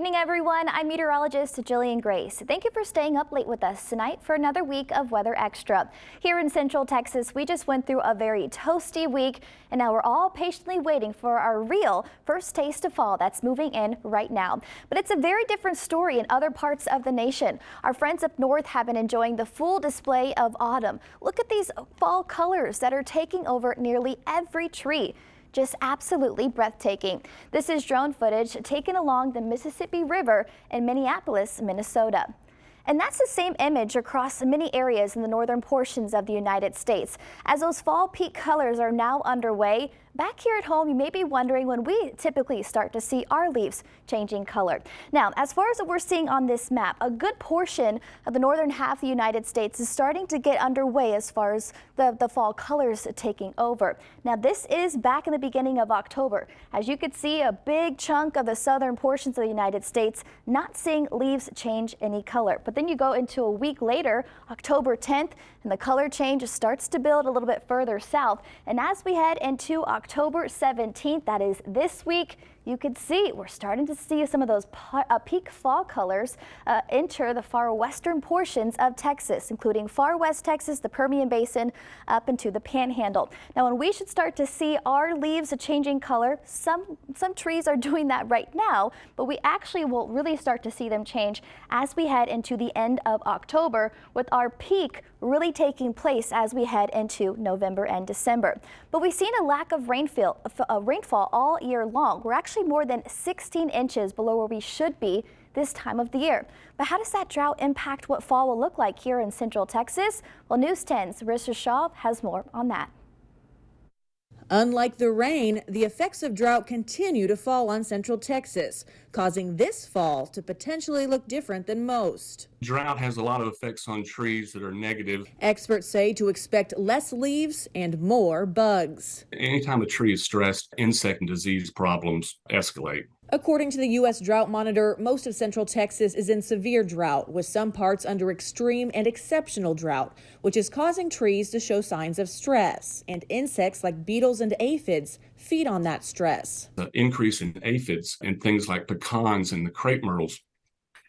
evening, everyone. I'm meteorologist Jillian Grace. Thank you for staying up late with us tonight for another week of Weather Extra. Here in Central Texas, we just went through a very toasty week, and now we're all patiently waiting for our real first taste of fall that's moving in right now. But it's a very different story in other parts of the nation. Our friends up north have been enjoying the full display of autumn. Look at these fall colors that are taking over nearly every tree. Just absolutely breathtaking. This is drone footage taken along the Mississippi River in Minneapolis, Minnesota. And that's the same image across many areas in the northern portions of the United States. As those fall peak colors are now underway, back here at home, you may be wondering when we typically start to see our leaves changing color. Now, as far as what we're seeing on this map, a good portion of the northern half of the United States is starting to get underway as far as the fall colors taking over. Now, this is back in the beginning of October. As you can see, a big chunk of the southern portions of the United States not seeing leaves change any color. But then you go into a week later, October 10th, and the color change starts to build a little bit further south. And as we head into October 17th, that is this week, you can see we're starting to see some of those peak fall colors enter the far western portions of Texas, including far west Texas, the Permian Basin, up into the Panhandle. Now, when we should start to see our leaves changing color, some trees are doing that right now, but we actually will really start to see them change as we head into the end of October, with our peak really taking place as we head into November and December. But we've seen a lack of rainfall all year long. We're actually more than 16 inches below where we should be this time of the year. But how does that drought impact what fall will look like here in Central Texas? Well, News 10's Rissa Shaw has more on that. Unlike the rain, the effects of drought continue to fall on Central Texas, causing this fall to potentially look different than most. Drought has a lot of effects on trees that are negative. Experts say to expect less leaves and more bugs. Anytime a tree is stressed, insect and disease problems escalate. According to the U.S. Drought Monitor, most of Central Texas is in severe drought, with some parts under extreme and exceptional drought, which is causing trees to show signs of stress. And insects like beetles and aphids feed on that stress. The increase in aphids and things like pecans and the crepe myrtles,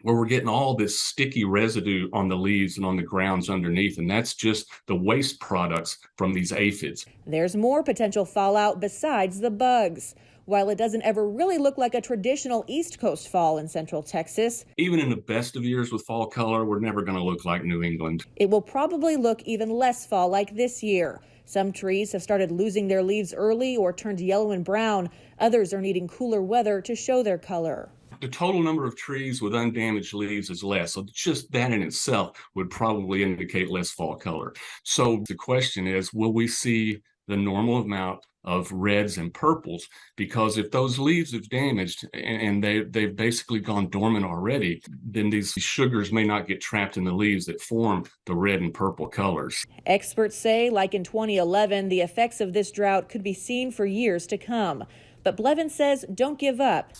where we're getting all this sticky residue on the leaves and on the grounds underneath, and that's just the waste products from these aphids. There's more potential fallout besides the bugs. While it doesn't ever really look like a traditional East Coast fall in Central Texas, even in the best of years with fall color, we're never going to look like New England. It will probably look even less fall like this year. Some trees have started losing their leaves early or turned yellow and brown. Others are needing cooler weather to show their color. The total number of trees with undamaged leaves is less, so just that in itself would probably indicate less fall color. So the question is, will we see the normal amount of reds and purples? Because if those leaves have damaged and they've basically gone dormant already, then these sugars may not get trapped in the leaves that form the red and purple colors. Experts say, like in 2011, the effects of this drought could be seen for years to come. But Blevins says don't give up.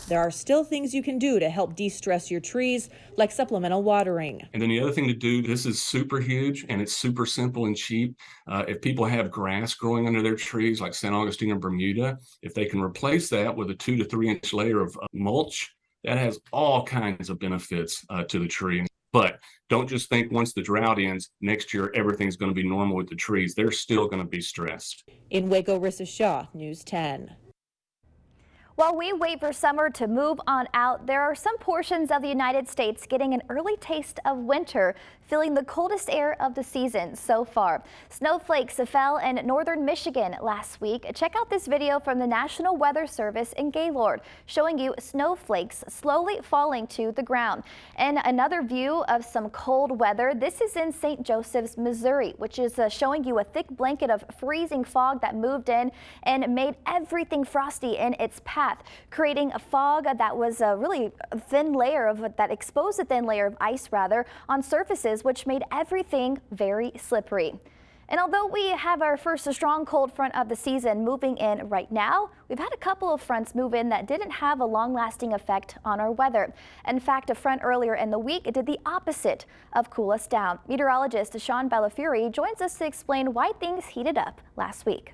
There are still things you can do to help de-stress your trees, like supplemental watering. And then the other thing to do, this is super huge and it's super simple and cheap. If people have grass growing under their trees, like St. Augustine or Bermuda, if they can replace that with a 2 to 3 inch layer of mulch, that has all kinds of benefits to the tree. But don't just think once the drought ends, next year everything's going to be normal with the trees. They're still going to be stressed. In Waco, Rissa Shaw, News 10. While we wait for summer to move on out, there are some portions of the United States getting an early taste of winter, feeling the coldest air of the season so far. Snowflakes fell in northern Michigan last week. Check out this video from the National Weather Service in Gaylord, showing you snowflakes slowly falling to the ground. And another view of some cold weather. This is in St. Joseph's, Missouri, which is showing you a thick blanket of freezing fog that moved in and made everything frosty in its path, creating a fog that was a really thin layer that exposed a thin layer of ice on surfaces, which made everything very slippery. And although we have our first strong cold front of the season moving in right now, we've had a couple of fronts move in that didn't have a long-lasting effect on our weather. In fact, a front earlier in the week did the opposite of cool us down. Meteorologist Sean Bellafury joins us to explain why things heated up last week.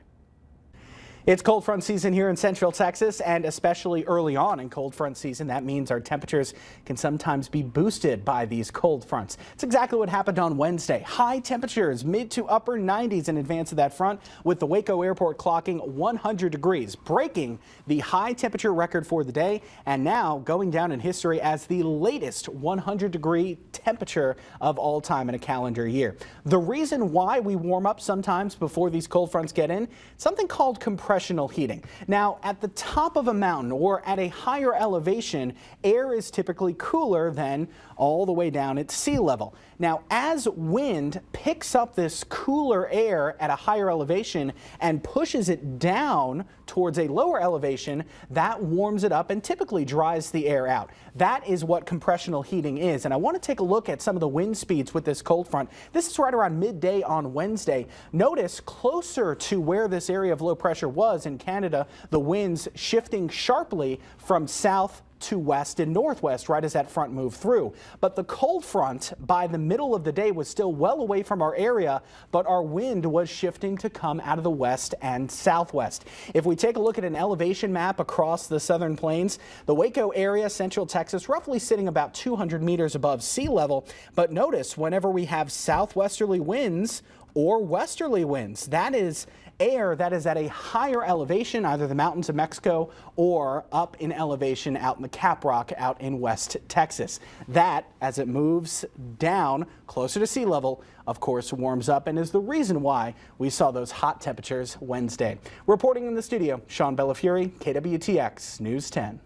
It's cold front season here in Central Texas, and especially early on in cold front season, that means our temperatures can sometimes be boosted by these cold fronts. It's exactly what happened on Wednesday. High temperatures, mid to upper 90s in advance of that front, with the Waco airport clocking 100 degrees, breaking the high temperature record for the day, and now going down in history as the latest 100-degree temperature of all time in a calendar year. The reason why we warm up sometimes before these cold fronts get in, something called compressional heating. Now, at the top of a mountain or at a higher elevation, air is typically cooler than all the way down at sea level. Now, as wind picks up this cooler air at a higher elevation and pushes it down towards a lower elevation, that warms it up and typically dries the air out. That is what compressional heating is. And I want to take a look at some of the wind speeds with this cold front. This is right around midday on Wednesday. Notice closer to where this area of low pressure was in Canada, the winds shifting sharply from south to west and northwest right as that front moved through. But the cold front by the middle of the day was still well away from our area, but our wind was shifting to come out of the west and southwest. If we take a look at an elevation map across the southern plains, the Waco area, Central Texas, roughly sitting about 200 meters above sea level. But notice whenever we have southwesterly winds or westerly winds, that is air that is at a higher elevation, either the mountains of Mexico or up in elevation out in the Caprock out in West Texas. That, as it moves down closer to sea level, of course, warms up and is the reason why we saw those hot temperatures Wednesday. Reporting in the studio, Sean Bellafiore, KWTX News 10.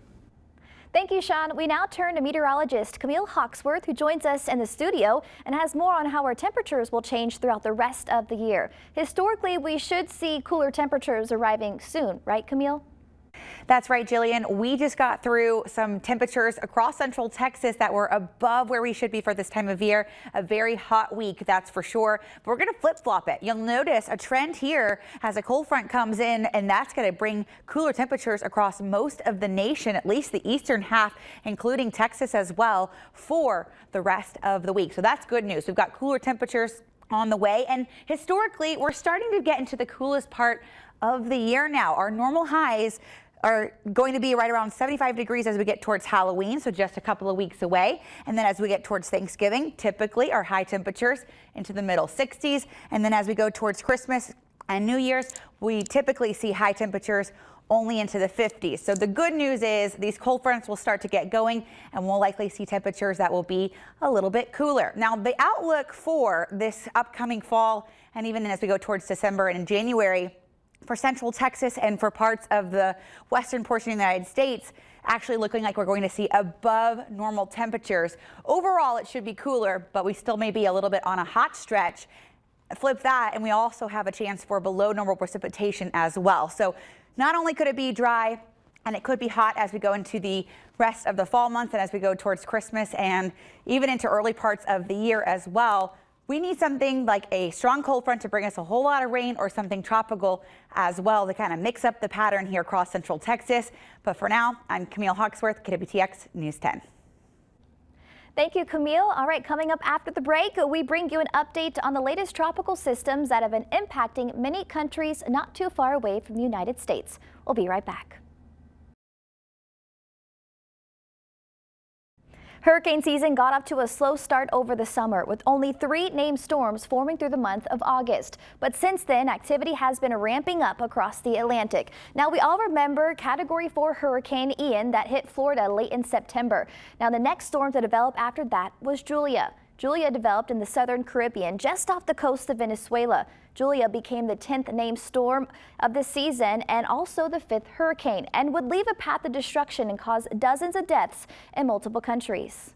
Thank you, Sean. We now turn to meteorologist Camille Hawksworth, who joins us in the studio and has more on how our temperatures will change throughout the rest of the year. Historically, we should see cooler temperatures arriving soon, right, Camille? That's right, Jillian. We just got through some temperatures across Central Texas that were above where we should be for this time of year. A very hot week, that's for sure. But we're going to flip-flop it. You'll notice a trend here as a cold front comes in, and that's going to bring cooler temperatures across most of the nation, at least the eastern half, including Texas as well, for the rest of the week. So that's good news. We've got cooler temperatures on the way, and historically, we're starting to get into the coolest part of the year now. Our normal highs are going to be right around 75 degrees as we get towards Halloween, so just a couple of weeks away. And then as we get towards Thanksgiving, typically our high temperatures into the middle 60s. And then as we go towards Christmas and New Year's, we typically see high temperatures only into the 50s. So the good news is these cold fronts will start to get going, and we'll likely see temperatures that will be a little bit cooler. Now, the outlook for this upcoming fall, and even as we go towards December and in January, for Central Texas and for parts of the western portion of the United States, actually looking like we're going to see above normal temperatures. Overall, it should be cooler, but we still may be a little bit on a hot stretch. Flip that, and we also have a chance for below normal precipitation as well. So not only could it be dry, and it could be hot as we go into the rest of the fall months and as we go towards Christmas and even into early parts of the year as well. We need something like a strong cold front to bring us a whole lot of rain, or something tropical as well to kind of mix up the pattern here across Central Texas. But for now, I'm Camille Hawksworth, KWTX News 10. Thank you, Camille. All right, coming up after the break, we bring you an update on the latest tropical systems that have been impacting many countries not too far away from the United States. We'll be right back. Hurricane season got off to a slow start over the summer, with only 3 named storms forming through the month of August. But since then, activity has been ramping up across the Atlantic. Now, we all remember Category 4 Hurricane Ian that hit Florida late in September. Now, the next storm to develop after that was Julia. Julia developed in the southern Caribbean, just off the coast of Venezuela. Julia became the 10th named storm of the season and also the 5th hurricane, and would leave a path of destruction and cause dozens of deaths in multiple countries.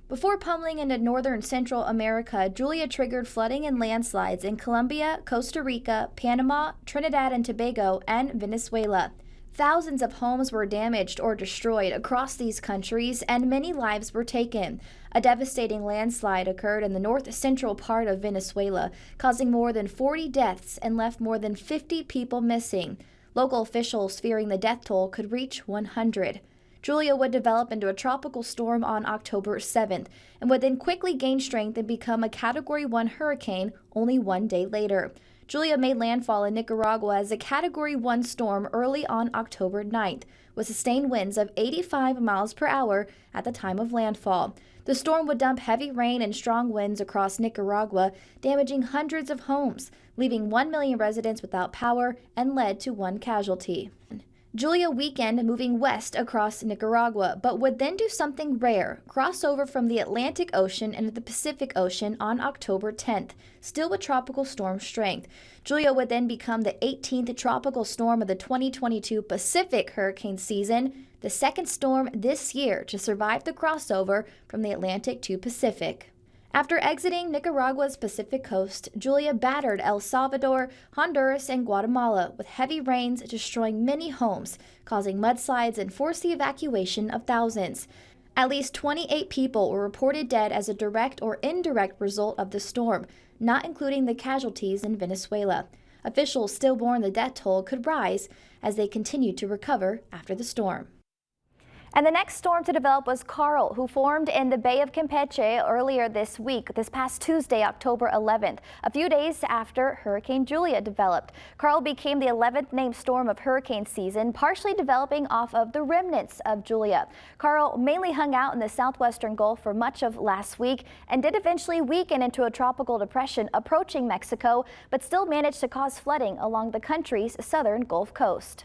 Before pummeling into northern Central America, Julia triggered flooding and landslides in Colombia, Costa Rica, Panama, Trinidad and Tobago, and Venezuela. Thousands of homes were damaged or destroyed across these countries, and many lives were taken. A devastating landslide occurred in the north-central part of Venezuela, causing more than 40 deaths and left more than 50 people missing. Local officials fearing the death toll could reach 100. Julia would develop into a tropical storm on October 7th, and would then quickly gain strength and become a Category 1 hurricane only one day later. Julia made landfall in Nicaragua as a Category 1 storm early on October 9th, with sustained winds of 85 miles per hour at the time of landfall. The storm would dump heavy rain and strong winds across Nicaragua, damaging hundreds of homes, leaving 1 million residents without power, and led to 1 casualty. Julia weakened moving west across Nicaragua, but would then do something rare, cross over from the Atlantic Ocean into the Pacific Ocean on October 10th, still with tropical storm strength. Julia would then become the 18th tropical storm of the 2022 Pacific hurricane season, the second storm this year to survive the crossover from the Atlantic to Pacific. After exiting Nicaragua's Pacific coast, Julia battered El Salvador, Honduras, and Guatemala with heavy rains destroying many homes, causing mudslides and forced the evacuation of thousands. At least 28 people were reported dead as a direct or indirect result of the storm, not including the casualties in Venezuela. Officials still warn the death toll could rise as they continue to recover after the storm. And the next storm to develop was Carl, who formed in the Bay of Campeche earlier this week, this past Tuesday, October 11th, a few days after Hurricane Julia developed. Carl became the 11th named storm of hurricane season, partially developing off of the remnants of Julia. Carl mainly hung out in the southwestern Gulf for much of last week and did eventually weaken into a tropical depression approaching Mexico, but still managed to cause flooding along the country's southern Gulf Coast.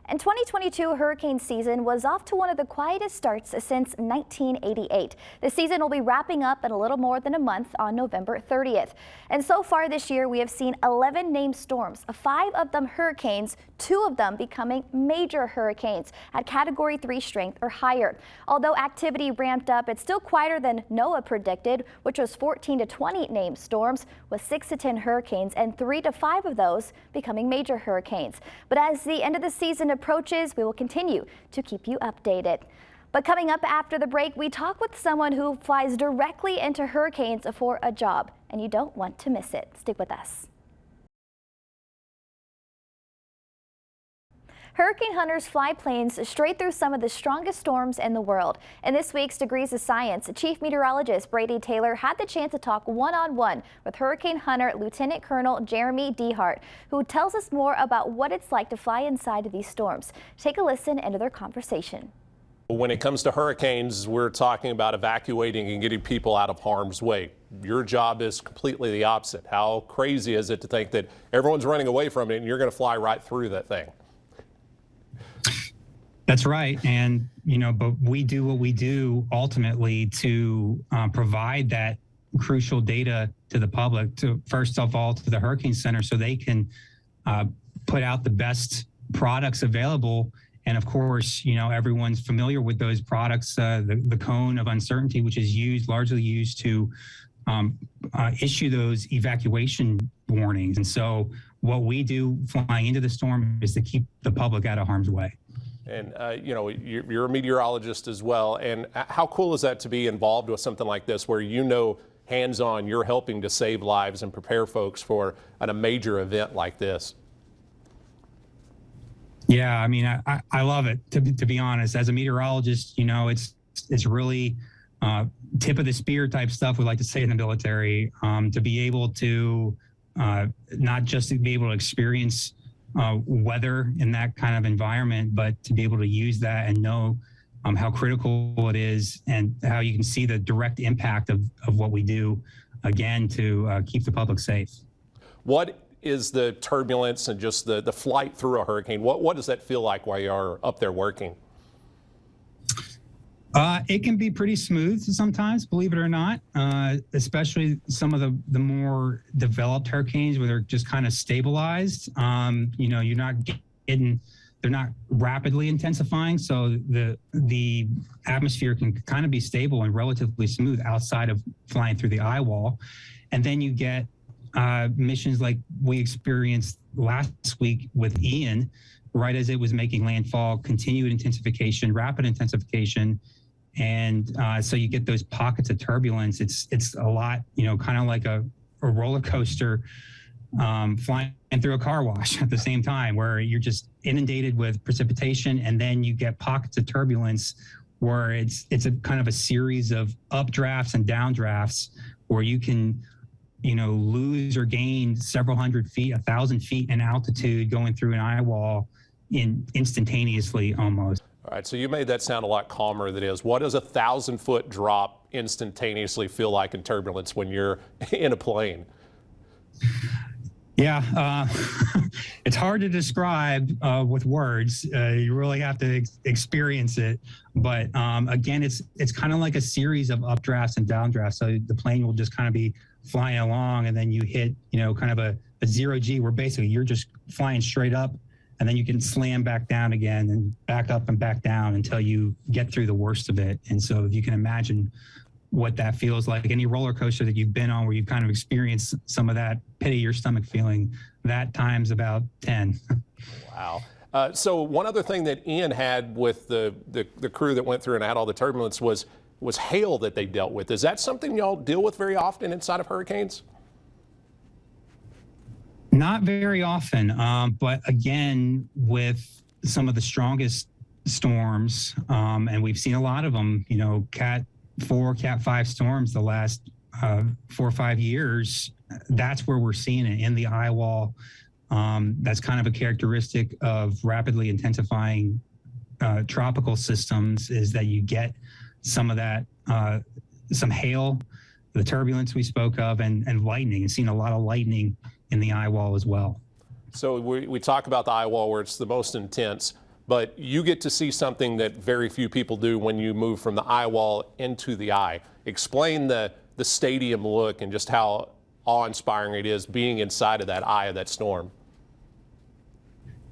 And 2022 hurricane season was off to one of the quietest starts since 1988. The season will be wrapping up in a little more than a month on November 30th. And so far this year, we have seen 11 named storms, 5 of them hurricanes, 2 of them becoming major hurricanes at Category 3 strength or higher. Although activity ramped up, it's still quieter than NOAA predicted, which was 14 to 20 named storms, with 6 to 10 hurricanes and 3 to 5 of those becoming major hurricanes. But as the end of the season approaches, we will continue to keep you updated. But coming up after the break, we talk with someone who flies directly into hurricanes for a job, and you don't want to miss it. Stick with us. Hurricane hunters fly planes straight through some of the strongest storms in the world. In this week's Degrees of Science, Chief Meteorologist Brady Taylor had the chance to talk one-on-one with hurricane hunter Lieutenant Colonel Jeremy Dehart, who tells us more about what it's like to fly inside of these storms. Take a listen into their conversation. When it comes to hurricanes, we're talking about evacuating and getting people out of harm's way. Your job is completely the opposite. How crazy is it to think that everyone's running away from it and you're going to fly right through that thing? That's right. And, but we do what we do ultimately to provide that crucial data to the public, to first of all to the Hurricane Center, so they can put out the best products available. And of course, everyone's familiar with those products, the cone of uncertainty, which is largely used to issue those evacuation warnings. And so what we do flying into the storm is to keep the public out of harm's way. And, you're a meteorologist as well. And how cool is that to be involved with something like this where hands-on, you're helping to save lives and prepare folks for a major event like this? Yeah, I mean, I love it, to be honest. As a meteorologist, it's really tip of the spear type stuff, we like to say in the military, to be able to not just to be able to experience weather in that kind of environment, but to be able to use that and know how critical it is and how you can see the direct impact of what we do, again, to keep the public safe. What is the turbulence and just the flight through a hurricane? What does that feel like while you are up there working? It can be pretty smooth sometimes, believe it or not, especially some of the more developed hurricanes where they're just kind of stabilized. You're not they're not rapidly intensifying. So the atmosphere can kind of be stable and relatively smooth outside of flying through the eye wall. And then you get missions like we experienced last week with Ian, right as it was making landfall, continued intensification, rapid intensification. And so you get those pockets of turbulence. It's a lot, kind of like a roller coaster flying through a car wash at the same time, where you're just inundated with precipitation, and then you get pockets of turbulence where it's a kind of a series of updrafts and downdrafts where you can lose or gain several hundred feet, 1,000 feet in altitude going through an eye wall instantaneously almost. All right, so you made that sound a lot calmer than it is. What does a 1,000-foot drop instantaneously feel like in turbulence when you're in a plane? Yeah, it's hard to describe with words. You really have to experience it. But again, it's kind of like a series of updrafts and downdrafts. So the plane will just kind of be flying along, and then you hit, kind of a zero G, where basically you're just flying straight up, and then you can slam back down again and back up and back down until you get through the worst of it. And so if you can imagine what that feels like, any roller coaster that you've been on where you've kind of experienced some of that pit of your stomach feeling, that times about 10. Wow. So one other thing that Ian had with the crew that went through and had all the turbulence was hail that they dealt with. Is that something y'all deal with very often inside of hurricanes? Not very often, but again, with some of the strongest storms, and we've seen a lot of them, Cat 4, Cat 5 storms the last 4 or 5 years, that's where we're seeing it in the eye wall. That's kind of a characteristic of rapidly intensifying tropical systems, is that you get some of that, some hail, the turbulence we spoke of, and lightning, and seen a lot of lightning in the eye wall as well. So we talk about the eye wall where it's the most intense, but you get to see something that very few people do when you move from the eye wall into the eye. Explain the stadium look and just how awe-inspiring it is being inside of that eye of that storm.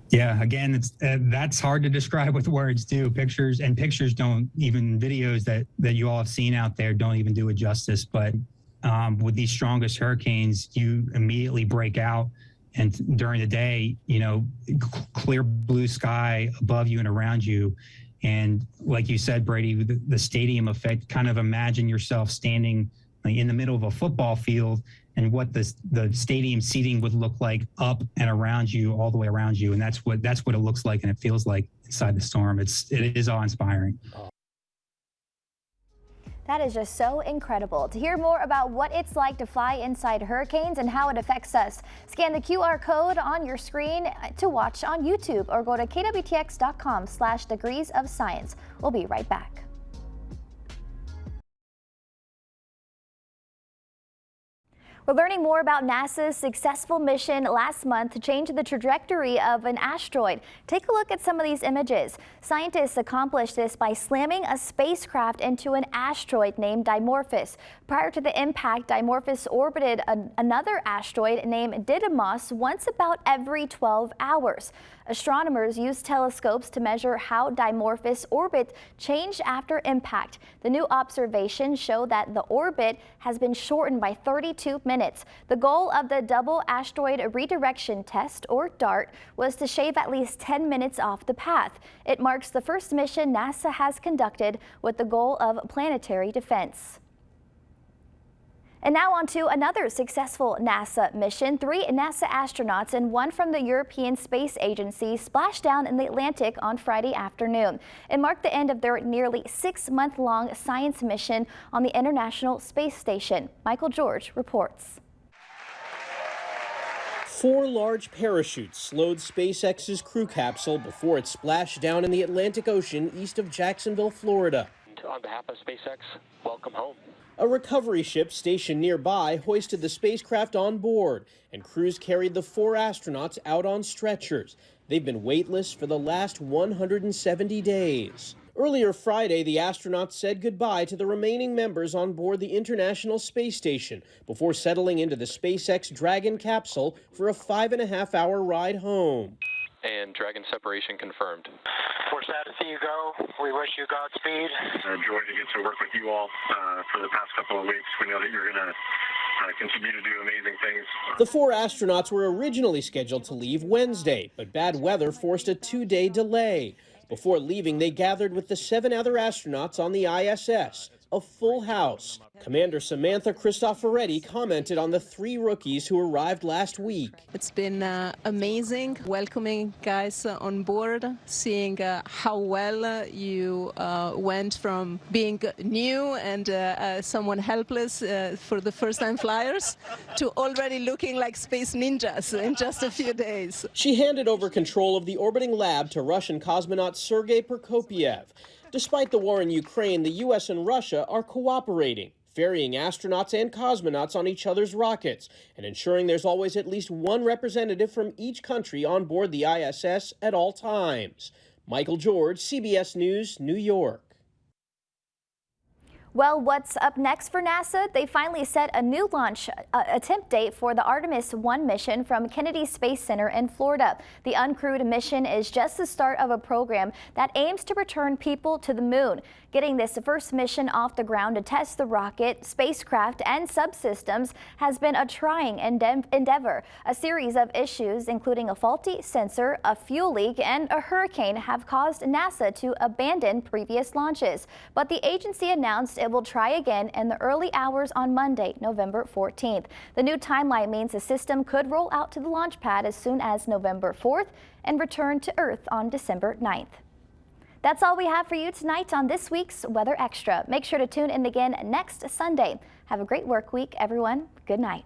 Yeah, again, that's hard to describe with words too. Pictures don't even, videos that you all have seen out there don't even do it justice. But with these strongest hurricanes, you immediately break out, and during the day, clear blue sky above you and around you. And like you said, Brady, the stadium effect, kind of imagine yourself standing in the middle of a football field and what the stadium seating would look like up and around you, all the way around you. And that's what it looks like and it feels like inside the storm. It is awe-inspiring. That is just so incredible. To hear more about what it's like to fly inside hurricanes and how it affects us, scan the QR code on your screen to watch on YouTube, or go to kwtx.com/degrees of science. We'll be right back. We're learning more about NASA's successful mission last month to change the trajectory of an asteroid. Take a look at some of these images. Scientists accomplished this by slamming a spacecraft into an asteroid named Dimorphos. Prior to the impact, Dimorphos orbited another asteroid named Didymos once about every 12 hours. Astronomers used telescopes to measure how Dimorphos' orbit changed after impact. The new observations show that the orbit has been shortened by 32 minutes. The goal of the Double Asteroid Redirection Test, or DART, was to shave at least 10 minutes off the path. It marks the first mission NASA has conducted with the goal of planetary defense. And now on to another successful NASA mission. 3 NASA astronauts and 1 from the European Space Agency splashed down in the Atlantic on Friday afternoon. It marked the end of their nearly 6-month-long science mission on the International Space Station. Michael George reports. 4 large parachutes slowed SpaceX's crew capsule before it splashed down in the Atlantic Ocean east of Jacksonville, Florida. On behalf of SpaceX, welcome home. A recovery ship stationed nearby hoisted the spacecraft on board, and crews carried the 4 astronauts out on stretchers. They've been weightless for the last 170 days. Earlier Friday, the astronauts said goodbye to the remaining members on board the International Space Station before settling into the SpaceX Dragon capsule for a 5.5-hour ride home. And Dragon separation confirmed. We're sad to see you go. We wish you Godspeed. It's a joy to get to work with you all for the past couple of weeks. We know that you're going to continue to do amazing things. The 4 astronauts were originally scheduled to leave Wednesday, but bad weather forced a 2-day delay. Before leaving, they gathered with the 7 other astronauts on the ISS, a full house. Commander Samantha Cristoforetti commented on the 3 rookies who arrived last week. It's been amazing welcoming guys on board, seeing how well you went from being new and someone helpless for the first-time flyers to already looking like space ninjas in just a few days. She handed over control of the orbiting lab to Russian cosmonaut Sergei Prokopyev. Despite the war in Ukraine, the U.S. and Russia are cooperating, ferrying astronauts and cosmonauts on each other's rockets and ensuring there's always at least one representative from each country on board the ISS at all times. Michael George, CBS News, New York. Well, what's up next for NASA? They finally set a new launch attempt date for the Artemis 1 mission from Kennedy Space Center in Florida. The uncrewed mission is just the start of a program that aims to return people to the moon. Getting this first mission off the ground to test the rocket, spacecraft, and subsystems has been a trying endeavor. A series of issues, including a faulty sensor, a fuel leak, and a hurricane, have caused NASA to abandon previous launches. But the agency announced it will try again in the early hours on Monday, November 14th. The new timeline means the system could roll out to the launch pad as soon as November 4th and return to Earth on December 9th. That's all we have for you tonight on this week's Weather Extra. Make sure to tune in again next Sunday. Have a great work week, everyone. Good night.